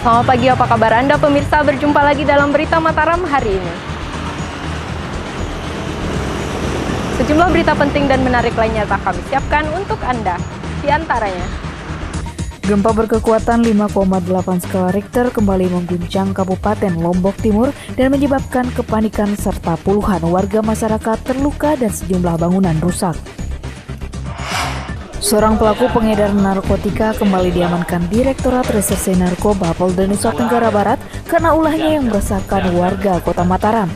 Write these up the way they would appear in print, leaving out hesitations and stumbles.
Selamat pagi, apa kabar Anda pemirsa? Berjumpa lagi dalam Berita Mataram hari ini. Sejumlah berita penting dan menarik lainnya telah kami siapkan untuk Anda. Di antaranya, gempa berkekuatan 5,8 skala Richter kembali mengguncang Kabupaten Lombok Timur dan menyebabkan kepanikan serta puluhan warga masyarakat terluka dan sejumlah bangunan rusak. Seorang pelaku pengedar narkotika kembali diamankan Direktorat Reserse Narkoba Polda Nusa Tenggara Barat karena ulahnya yang meresahkan warga Kota Mataram.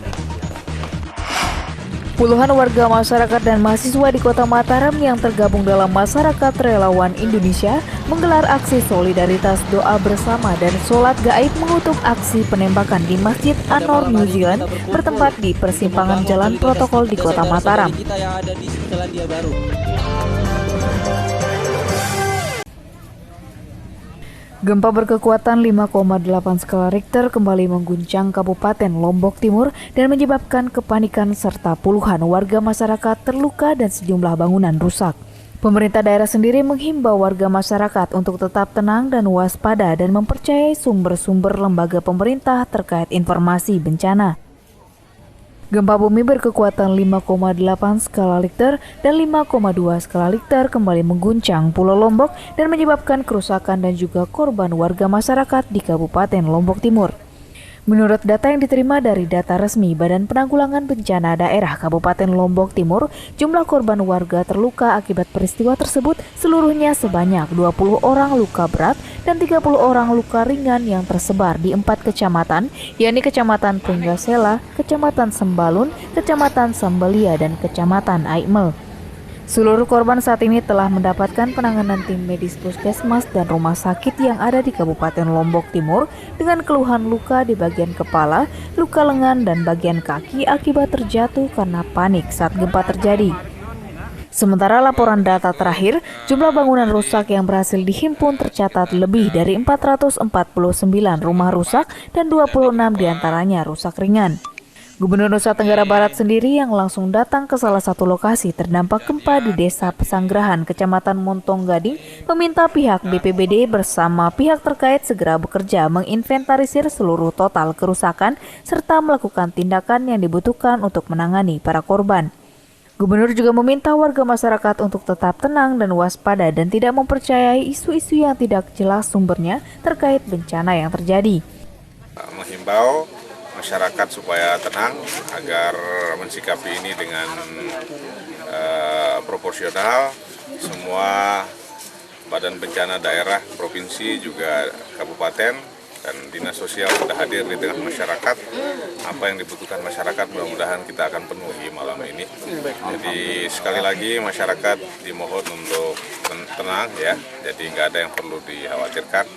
Puluhan warga masyarakat dan mahasiswa di Kota Mataram yang tergabung dalam Masyarakat Relawan Indonesia menggelar aksi solidaritas doa bersama dan sholat gaib mengutuk aksi penembakan di Masjid An-Nur New Zealand bertempat di persimpangan Jalan Protokol di Kota Mataram. Gempa berkekuatan 5,8 skala Richter kembali mengguncang Kabupaten Lombok Timur dan menyebabkan kepanikan serta puluhan warga masyarakat terluka dan sejumlah bangunan rusak. Pemerintah daerah sendiri menghimbau warga masyarakat untuk tetap tenang dan waspada dan mempercayai sumber-sumber lembaga pemerintah terkait informasi bencana. Gempa bumi berkekuatan 5,8 skala Richter dan 5,2 skala Richter kembali mengguncang Pulau Lombok dan menyebabkan kerusakan dan juga korban warga masyarakat di Kabupaten Lombok Timur. Menurut data yang diterima dari data resmi Badan Penanggulangan Bencana Daerah Kabupaten Lombok Timur, jumlah korban warga terluka akibat peristiwa tersebut seluruhnya sebanyak 20 orang luka berat dan 30 orang luka ringan yang tersebar di 4 kecamatan, yakni Kecamatan Pringgasela, Kecamatan Sembalun, Kecamatan Sambelia, dan Kecamatan Aimel. Seluruh korban saat ini telah mendapatkan penanganan tim medis puskesmas dan rumah sakit yang ada di Kabupaten Lombok Timur dengan keluhan luka di bagian kepala, luka lengan, dan bagian kaki akibat terjatuh karena panik saat gempa terjadi. Sementara laporan data terakhir, jumlah bangunan rusak yang berhasil dihimpun tercatat lebih dari 449 rumah rusak dan 26 diantaranya rusak ringan. Gubernur Nusa Tenggara Barat sendiri yang langsung datang ke salah satu lokasi terdampak gempa di Desa Pesanggerahan, Kecamatan Montong Gading, meminta pihak BPBD bersama pihak terkait segera bekerja menginventarisir seluruh total kerusakan serta melakukan tindakan yang dibutuhkan untuk menangani para korban. Gubernur juga meminta warga masyarakat untuk tetap tenang dan waspada dan tidak mempercayai isu-isu yang tidak jelas sumbernya terkait bencana yang terjadi. Menghimbau masyarakat supaya tenang agar mensikapi ini dengan proporsional. Semua badan bencana daerah, provinsi, juga kabupaten dan dinas sosial sudah hadir di tengah masyarakat. Apa yang dibutuhkan masyarakat mudah-mudahan kita akan penuhi malam ini. Jadi sekali lagi masyarakat dimohon untuk tenang ya. Jadi nggak ada yang perlu dikhawatirkan.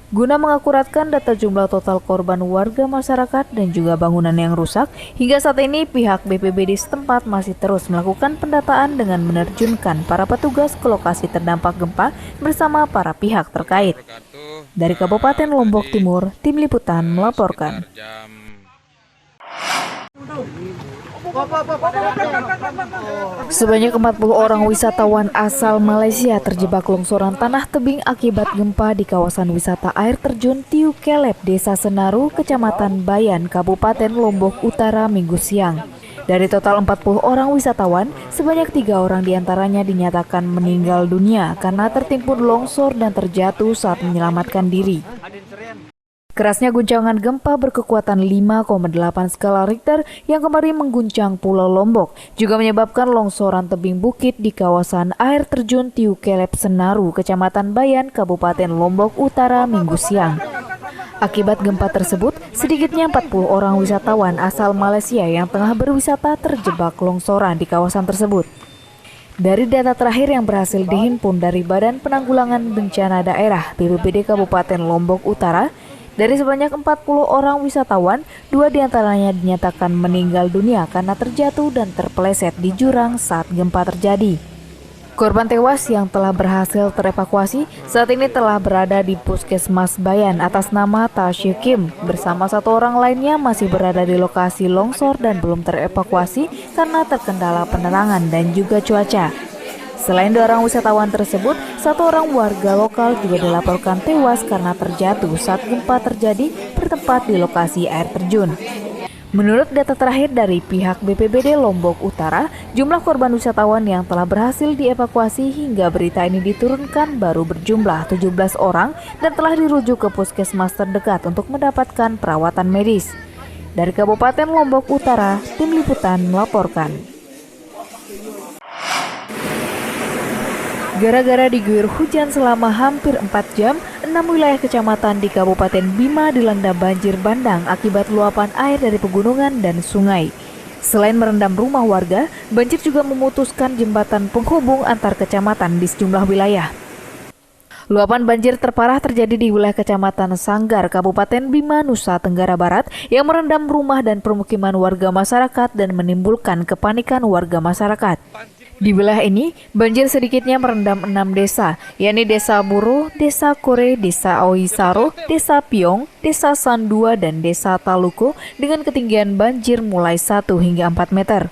Guna mengakuratkan data jumlah total korban warga masyarakat dan juga bangunan yang rusak, hingga saat ini pihak BPBD setempat masih terus melakukan pendataan dengan menerjunkan para petugas ke lokasi terdampak gempa bersama para pihak terkait. Dari Kabupaten Lombok Timur, Tim Liputan melaporkan. Sebanyak 40 orang wisatawan asal Malaysia terjebak longsoran tanah tebing akibat gempa di kawasan wisata air terjun Tiu Kelep, Desa Senaru, Kecamatan Bayan, Kabupaten Lombok Utara, Minggu siang. Dari total 40 orang wisatawan, sebanyak 3 orang diantaranya dinyatakan meninggal dunia karena tertimbun longsor dan terjatuh saat menyelamatkan diri. Kerasnya guncangan gempa berkekuatan 5,8 skala Richter yang kembali mengguncang Pulau Lombok juga menyebabkan longsoran tebing bukit di kawasan air terjun Tiu Kelep Senaru, Kecamatan Bayan, Kabupaten Lombok Utara, Minggu siang. Akibat gempa tersebut, sedikitnya 40 orang wisatawan asal Malaysia yang tengah berwisata terjebak longsoran di kawasan tersebut. Dari data terakhir yang berhasil dihimpun dari Badan Penanggulangan Bencana Daerah BPBD Kabupaten Lombok Utara, dari sebanyak 40 orang wisatawan, 2 diantaranya dinyatakan meninggal dunia karena terjatuh dan terpeleset di jurang saat gempa terjadi. Korban tewas yang telah berhasil terevakuasi saat ini telah berada di Puskesmas Bayan atas nama Tasya Kim. Bersama 1 orang lainnya masih berada di lokasi longsor dan belum terevakuasi karena terkendala penerangan dan juga cuaca. Selain 2 orang wisatawan tersebut, 1 Satu orang warga lokal juga dilaporkan tewas karena terjatuh saat gempa terjadi bertempat di lokasi air terjun. Menurut data terakhir dari pihak BPBD Lombok Utara, jumlah korban wisatawan yang telah berhasil dievakuasi hingga berita ini diturunkan baru berjumlah 17 orang dan telah dirujuk ke puskesmas terdekat untuk mendapatkan perawatan medis. Dari Kabupaten Lombok Utara, Tim Liputan melaporkan. Gara-gara diguyur hujan selama hampir 4 jam, 6 wilayah kecamatan di Kabupaten Bima dilanda banjir bandang akibat luapan air dari pegunungan dan sungai. Selain merendam rumah warga, banjir juga memutuskan jembatan penghubung antar kecamatan di sejumlah wilayah. Luapan banjir terparah terjadi di wilayah Kecamatan Sanggar, Kabupaten Bima, Nusa Tenggara Barat yang merendam rumah dan permukiman warga masyarakat dan menimbulkan kepanikan warga masyarakat. Di wilayah ini, banjir sedikitnya merendam 6 desa, yakni Desa Buro, Desa Kore, Desa Oisaro, Desa Piong, Desa Sandua, dan Desa Taluko dengan ketinggian banjir mulai 1 hingga 4 meter.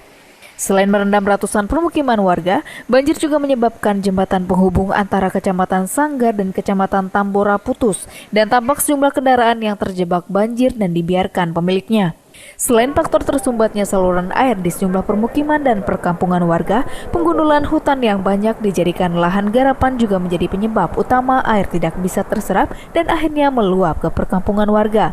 Selain merendam ratusan permukiman warga, banjir juga menyebabkan jembatan penghubung antara Kecamatan Sanggar dan Kecamatan Tambora putus dan tampak sejumlah kendaraan yang terjebak banjir dan dibiarkan pemiliknya. Selain faktor tersumbatnya saluran air di sejumlah permukiman dan perkampungan warga, penggundulan hutan yang banyak dijadikan lahan garapan juga menjadi penyebab utama air tidak bisa terserap dan akhirnya meluap ke perkampungan warga.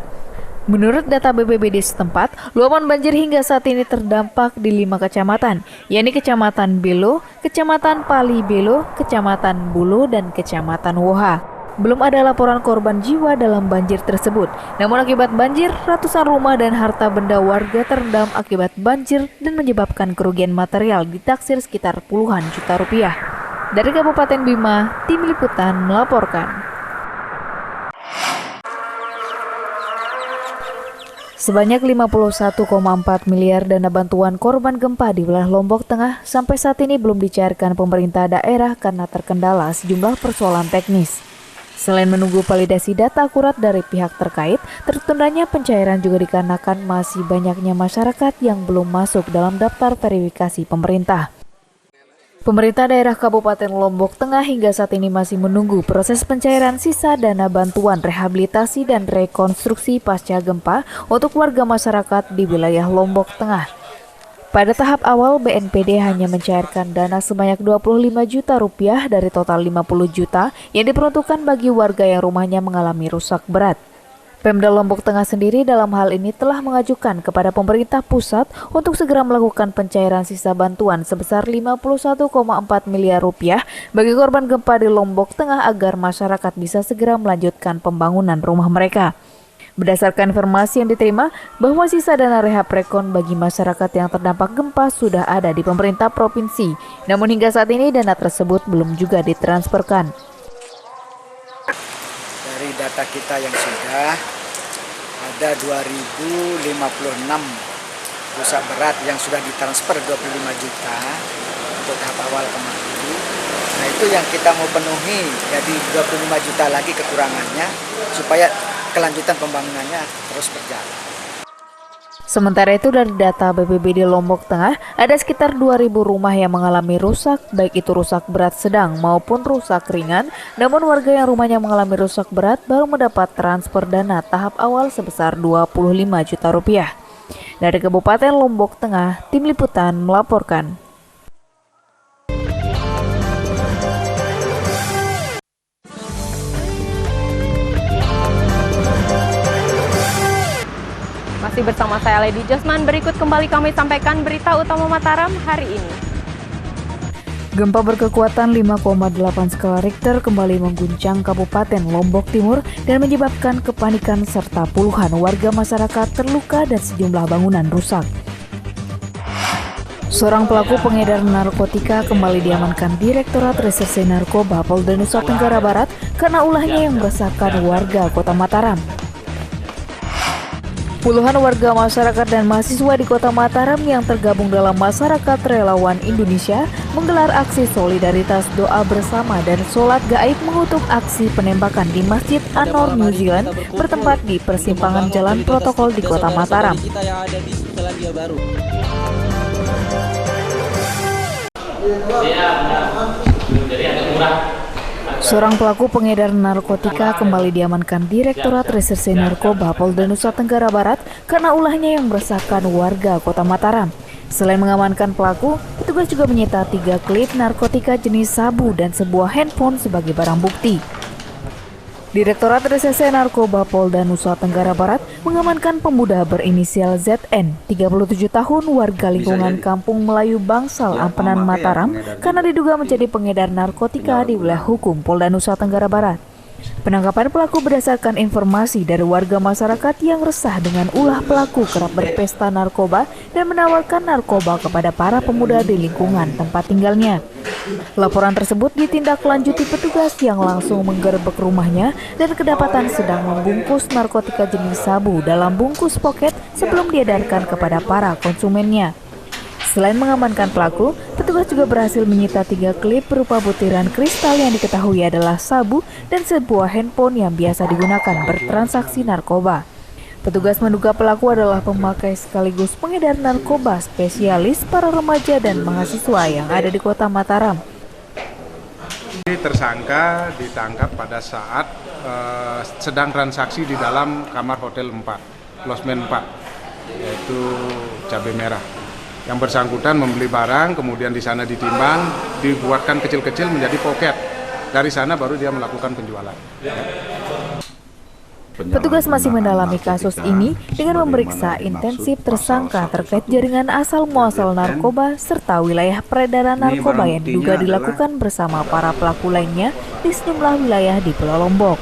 Menurut data BPBD setempat, luapan banjir hingga saat ini terdampak di 5 kecamatan, yakni Kecamatan Belo, Kecamatan Pali Belo, Kecamatan Bulo, dan Kecamatan Woha. Belum ada laporan korban jiwa dalam banjir tersebut. Namun akibat banjir, ratusan rumah dan harta benda warga terendam akibat banjir dan menyebabkan kerugian material ditaksir sekitar puluhan juta rupiah. Dari Kabupaten Bima, Tim Liputan melaporkan. Sebanyak 51,4 miliar dana bantuan korban gempa di wilayah Lombok Tengah sampai saat ini belum dicairkan pemerintah daerah karena terkendala sejumlah persoalan teknis. Selain menunggu validasi data akurat dari pihak terkait, tertundanya pencairan juga dikarenakan masih banyaknya masyarakat yang belum masuk dalam daftar verifikasi pemerintah. Pemerintah daerah Kabupaten Lombok Tengah hingga saat ini masih menunggu proses pencairan sisa dana bantuan rehabilitasi dan rekonstruksi pasca gempa untuk warga masyarakat di wilayah Lombok Tengah. Pada tahap awal, BNPD hanya mencairkan dana sebanyak 25 juta rupiah dari total 50 juta yang diperuntukkan bagi warga yang rumahnya mengalami rusak berat. Pemda Lombok Tengah sendiri dalam hal ini telah mengajukan kepada pemerintah pusat untuk segera melakukan pencairan sisa bantuan sebesar 51,4 miliar rupiah bagi korban gempa di Lombok Tengah agar masyarakat bisa segera melanjutkan pembangunan rumah mereka. Berdasarkan informasi yang diterima, bahwa sisa dana rehab rekon bagi masyarakat yang terdampak gempa sudah ada di pemerintah provinsi. Namun hingga saat ini dana tersebut belum juga ditransferkan. Dari data kita yang sudah ada 2056 rusak berat yang sudah ditransfer 25 juta untuk tahap awal kemarin. Nah itu yang kita mau penuhi, jadi 25 juta lagi kekurangannya supaya kelanjutan pembangunannya terus berjalan. Sementara itu dari data BPBD Lombok Tengah, ada sekitar 2.000 rumah yang mengalami rusak, baik itu rusak berat sedang maupun rusak ringan. Namun warga yang rumahnya mengalami rusak berat baru mendapat transfer dana tahap awal sebesar 25 juta rupiah. Dari Kabupaten Lombok Tengah, Tim Liputan melaporkan. Masih bersama saya Lady Josman, berikut kembali kami sampaikan berita utama Mataram hari ini. Gempa berkekuatan 5,8 skala Richter kembali mengguncang Kabupaten Lombok Timur dan menyebabkan kepanikan serta puluhan warga masyarakat terluka dan sejumlah bangunan rusak. Seorang pelaku pengedar narkotika kembali diamankan Direktorat Reserse Narkoba Polda Nusa Tenggara Barat karena ulahnya yang meresahkan warga Kota Mataram. Puluhan warga masyarakat dan mahasiswa di Kota Mataram yang tergabung dalam Masyarakat Relawan Indonesia menggelar aksi solidaritas doa bersama dan sholat gaib mengutuk aksi penembakan di Masjid An-Nur New Zealand bertempat di persimpangan jalan protokol di Kota Mataram. Seorang pelaku pengedar narkotika kembali diamankan Direktorat Reserse Narkoba Polda Nusa Tenggara Barat karena ulahnya yang meresahkan warga Kota Mataram. Selain mengamankan pelaku, petugas juga menyita 3 klip narkotika jenis sabu dan sebuah handphone sebagai barang bukti. Direktorat Reserse Narkoba Polda Nusa Tenggara Barat mengamankan pemuda berinisial ZN, 37 tahun, warga lingkungan Kampung Melayu Bangsal, Ampenan, Mataram, karena diduga menjadi pengedar narkotika di wilayah hukum Polda Nusa Tenggara Barat. Penangkapan pelaku berdasarkan informasi dari warga masyarakat yang resah dengan ulah pelaku kerap berpesta narkoba dan menawarkan narkoba kepada para pemuda di lingkungan tempat tinggalnya. Laporan tersebut ditindaklanjuti petugas yang langsung menggerebek rumahnya dan kedapatan sedang membungkus narkotika jenis sabu dalam bungkus poket sebelum diedarkan kepada para konsumennya. Selain mengamankan pelaku, petugas juga berhasil menyita 3 klip berupa butiran kristal yang diketahui adalah sabu dan sebuah handphone yang biasa digunakan bertransaksi narkoba. Petugas menduga pelaku adalah pemakai sekaligus pengedar narkoba spesialis para remaja dan mahasiswa yang ada di Kota Mataram. Tersangka ditangkap pada saat sedang transaksi di dalam kamar hotel 4, losmen 4, yaitu Cabai Merah. Yang bersangkutan membeli barang, kemudian di sana ditimbang, dibuatkan kecil-kecil menjadi poket. Dari sana baru dia melakukan penjualan. Petugas masih mendalami kasus ini dengan memeriksa intensif tersangka terkait jaringan asal-muasal narkoba serta wilayah peredaran narkoba yang diduga dilakukan bersama para pelaku lainnya di sejumlah wilayah di Pulau Lombok.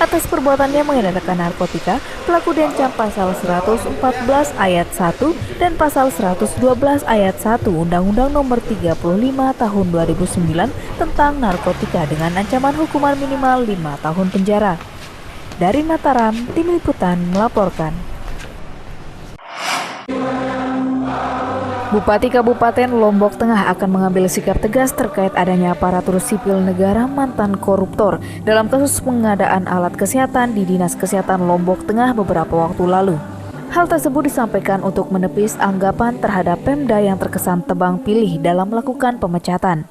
Atas perbuatannya mengedarkan narkotika, pelaku diancam pasal 114 ayat 1 dan pasal 112 ayat 1 Undang-Undang Nomor 35 Tahun 2009 tentang narkotika dengan ancaman hukuman minimal 5 tahun penjara. Dari Mataram, Tim Liputan melaporkan. Bupati Kabupaten Lombok Tengah akan mengambil sikap tegas terkait adanya aparatur sipil negara mantan koruptor dalam kasus pengadaan alat kesehatan di Dinas Kesehatan Lombok Tengah beberapa waktu lalu. Hal tersebut disampaikan untuk menepis anggapan terhadap Pemda yang terkesan tebang pilih dalam melakukan pemecatan.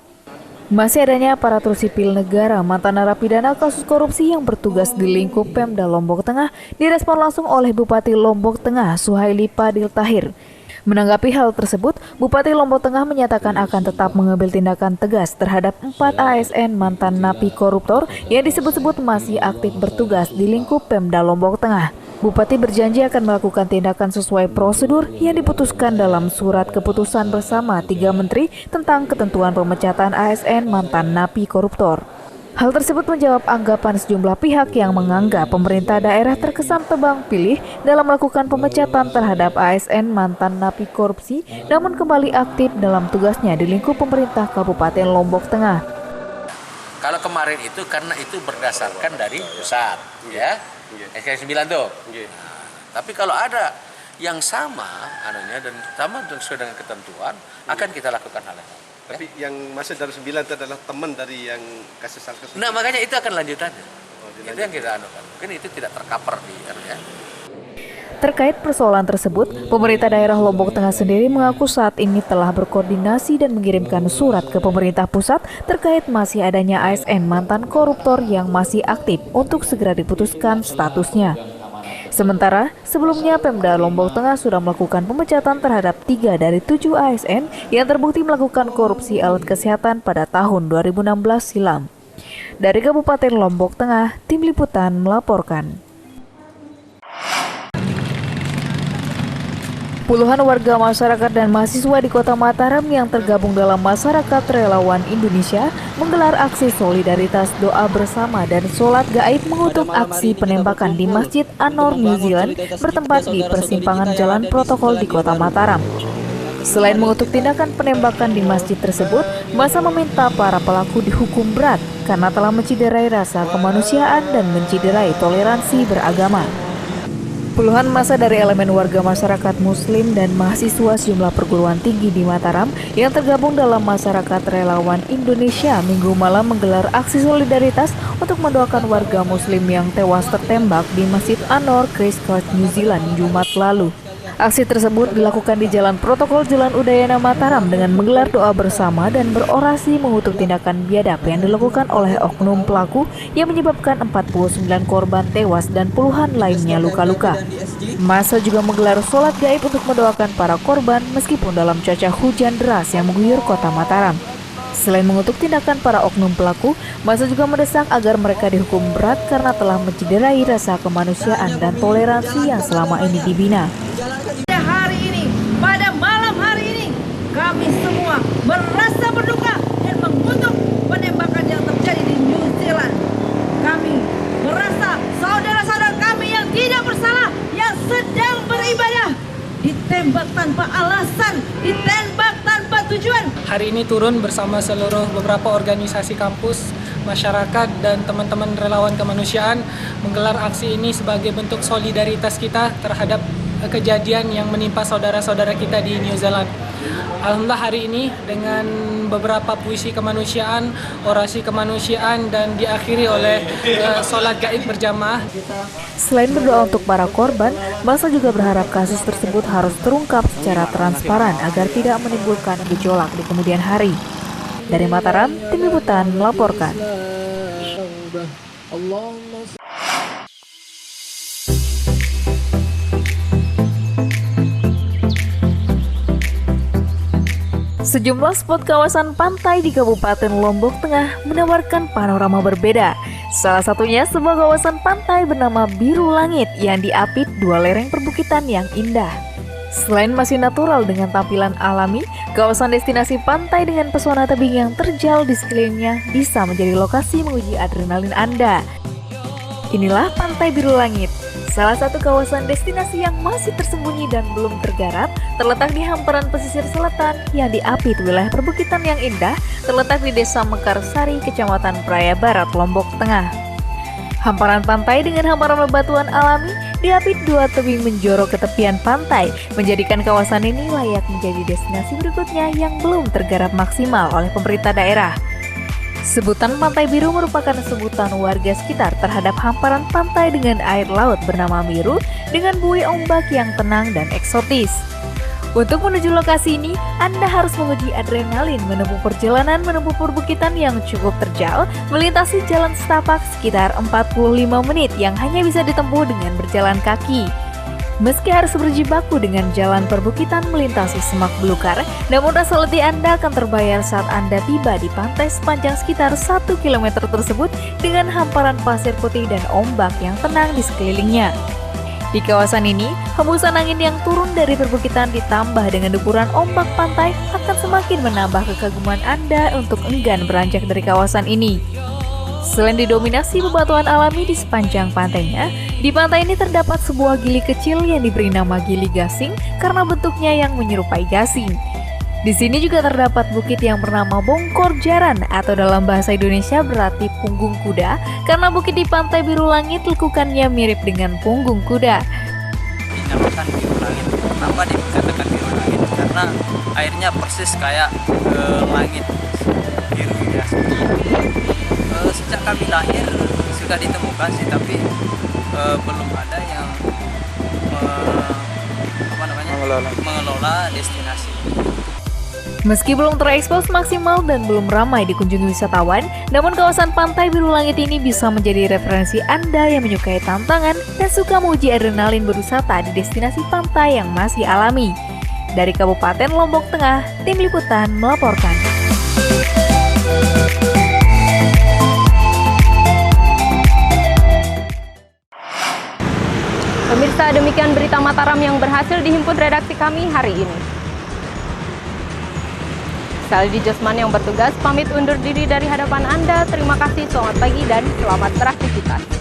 Masih adanya aparatur sipil negara mantan narapidana kasus korupsi yang bertugas di lingkup Pemda Lombok Tengah direspon langsung oleh Bupati Lombok Tengah Suhaili Padil Tahir. Menanggapi hal tersebut, Bupati Lombok Tengah menyatakan akan tetap mengambil tindakan tegas terhadap 4 ASN mantan napi koruptor yang disebut-sebut masih aktif bertugas di lingkup Pemda Lombok Tengah. Bupati berjanji akan melakukan tindakan sesuai prosedur yang diputuskan dalam surat keputusan bersama 3 menteri tentang ketentuan pemecatan ASN mantan napi koruptor. Hal tersebut menjawab anggapan sejumlah pihak yang menganggap pemerintah daerah terkesan tebang pilih dalam melakukan pemecatan terhadap ASN mantan napi korupsi, namun kembali aktif dalam tugasnya di lingkup pemerintah Kabupaten Lombok Tengah. Kalau kemarin itu karena itu berdasarkan dari pusat, ya, SK 9 tuh. Tapi kalau ada yang sama, dan sama sesuai dengan ketentuan, akan kita lakukan hal itu. Tapi yang masuk dari 9 itu adalah teman dari yang kasus. Nah, makanya itu akan lanjutannya. Itu yang kita anukan. Mungkin itu tidak tercover di ya. Terkait persoalan tersebut, pemerintah daerah Lombok Tengah sendiri mengaku saat ini telah berkoordinasi dan mengirimkan surat ke pemerintah pusat terkait masih adanya ASN mantan koruptor yang masih aktif untuk segera diputuskan statusnya. Sementara, sebelumnya Pemda Lombok Tengah sudah melakukan pemecatan terhadap 3 dari 7 ASN yang terbukti melakukan korupsi alat kesehatan pada tahun 2016 silam. Dari Kabupaten Lombok Tengah, Tim Liputan melaporkan. Puluhan warga masyarakat dan mahasiswa di Kota Mataram yang tergabung dalam Masyarakat Relawan Indonesia menggelar aksi solidaritas doa bersama dan sholat gaib mengutuk aksi penembakan di Masjid An-Nur New Zealand bertempat di persimpangan jalan protokol di Kota Mataram. Selain mengutuk tindakan penembakan di masjid tersebut, massa meminta para pelaku dihukum berat karena telah menciderai rasa kemanusiaan dan menciderai toleransi beragama. Puluhan massa dari elemen warga masyarakat muslim dan mahasiswa sejumlah perguruan tinggi di Mataram yang tergabung dalam Masyarakat Relawan Indonesia Minggu malam menggelar aksi solidaritas untuk mendoakan warga muslim yang tewas tertembak di Masjid An-Nur, Christchurch, New Zealand, Jumat lalu. Aksi tersebut dilakukan di Jalan Protokol Jalan Udayana Mataram dengan menggelar doa bersama dan berorasi mengutuk tindakan biadab yang dilakukan oleh oknum pelaku yang menyebabkan 49 korban tewas dan puluhan lainnya luka-luka. Massa juga menggelar sholat gaib untuk mendoakan para korban meskipun dalam cuaca hujan deras yang mengguyur kota Mataram. Selain mengutuk tindakan para oknum pelaku, massa juga mendesak agar mereka dihukum berat karena telah mencederai rasa kemanusiaan dan toleransi yang selama ini dibina. Pada malam hari ini, kami semua merasa berduka dan mengutuk penembakan yang terjadi di New Zealand. Kami merasa saudara-saudara kami yang tidak bersalah, yang sedang beribadah, ditembak tanpa alasan, ditembak tanpa tujuan. Hari ini turun bersama seluruh beberapa organisasi kampus, masyarakat, dan teman-teman relawan kemanusiaan menggelar aksi ini sebagai bentuk solidaritas kita terhadap kejadian yang menimpa saudara-saudara kita di New Zealand. Alhamdulillah hari ini dengan beberapa puisi kemanusiaan, orasi kemanusiaan, dan diakhiri oleh sholat gaib berjamaah. Selain berdoa untuk para korban, massa juga berharap kasus tersebut harus terungkap secara transparan agar tidak menimbulkan gejolak di kemudian hari. Dari Mataram, Tim Liputan melaporkan. Sejumlah spot kawasan pantai di Kabupaten Lombok Tengah menawarkan panorama berbeda. Salah satunya sebuah kawasan pantai bernama Biru Langit yang diapit dua lereng perbukitan yang indah. Selain masih natural dengan tampilan alami, kawasan destinasi pantai dengan pesona tebing yang terjal di sekelilingnya bisa menjadi lokasi menguji adrenalin Anda. Inilah Pantai Biru Langit, salah satu kawasan destinasi yang masih tersembunyi dan belum tergarap, terletak di hamparan pesisir selatan yang diapit wilayah perbukitan yang indah, terletak di Desa Mekarsari, Kecamatan Praia Barat, Lombok Tengah. Hamparan pantai dengan hamparan bebatuan alami diapit dua tebing menjorok ke tepian pantai, menjadikan kawasan ini layak menjadi destinasi berikutnya yang belum tergarap maksimal oleh pemerintah daerah. Sebutan Pantai Biru merupakan sebutan warga sekitar terhadap hamparan pantai dengan air laut bernama biru dengan buih ombak yang tenang dan eksotis. Untuk menuju lokasi ini, Anda harus menguji adrenalin menempuh perjalanan menempuh perbukitan yang cukup terjal, melintasi jalan setapak sekitar 45 menit yang hanya bisa ditempuh dengan berjalan kaki. Meski harus berjibaku dengan jalan perbukitan melintasi semak belukar, namun rasa letih Anda akan terbayar saat Anda tiba di pantai sepanjang sekitar 1 km tersebut dengan hamparan pasir putih dan ombak yang tenang di sekelilingnya. Di kawasan ini, hembusan angin yang turun dari perbukitan ditambah dengan deburan ombak pantai akan semakin menambah kekaguman Anda untuk enggan beranjak dari kawasan ini. Selain didominasi bebatuan alami di sepanjang pantainya, di pantai ini terdapat sebuah gili kecil yang diberi nama Gili Gasing karena bentuknya yang menyerupai gasing. Di sini juga terdapat bukit yang bernama Bongkor Jaran atau dalam bahasa Indonesia berarti punggung kuda karena bukit di Pantai Biru Langit lekukannya mirip dengan punggung kuda. Dinamakan Biru Langit. Kenapa dikatakan Biru Langit? Karena airnya persis kayak langit biru ya. Sejak kami lahir sudah ditemukan sih, tapi belum ada yang mengelola destinasi. Meski belum terekspos maksimal dan belum ramai dikunjungi wisatawan, namun kawasan Pantai Biru Langit ini bisa menjadi referensi Anda yang menyukai tantangan dan suka menguji adrenalin berwisata di destinasi pantai yang masih alami. Dari Kabupaten Lombok Tengah, Tim Liputan melaporkan. Pemirsa, demikian berita Mataram yang berhasil dihimpun redaksi kami hari ini. Saldi Josman yang bertugas pamit undur diri dari hadapan Anda. Terima kasih, selamat pagi dan selamat beraktivitas.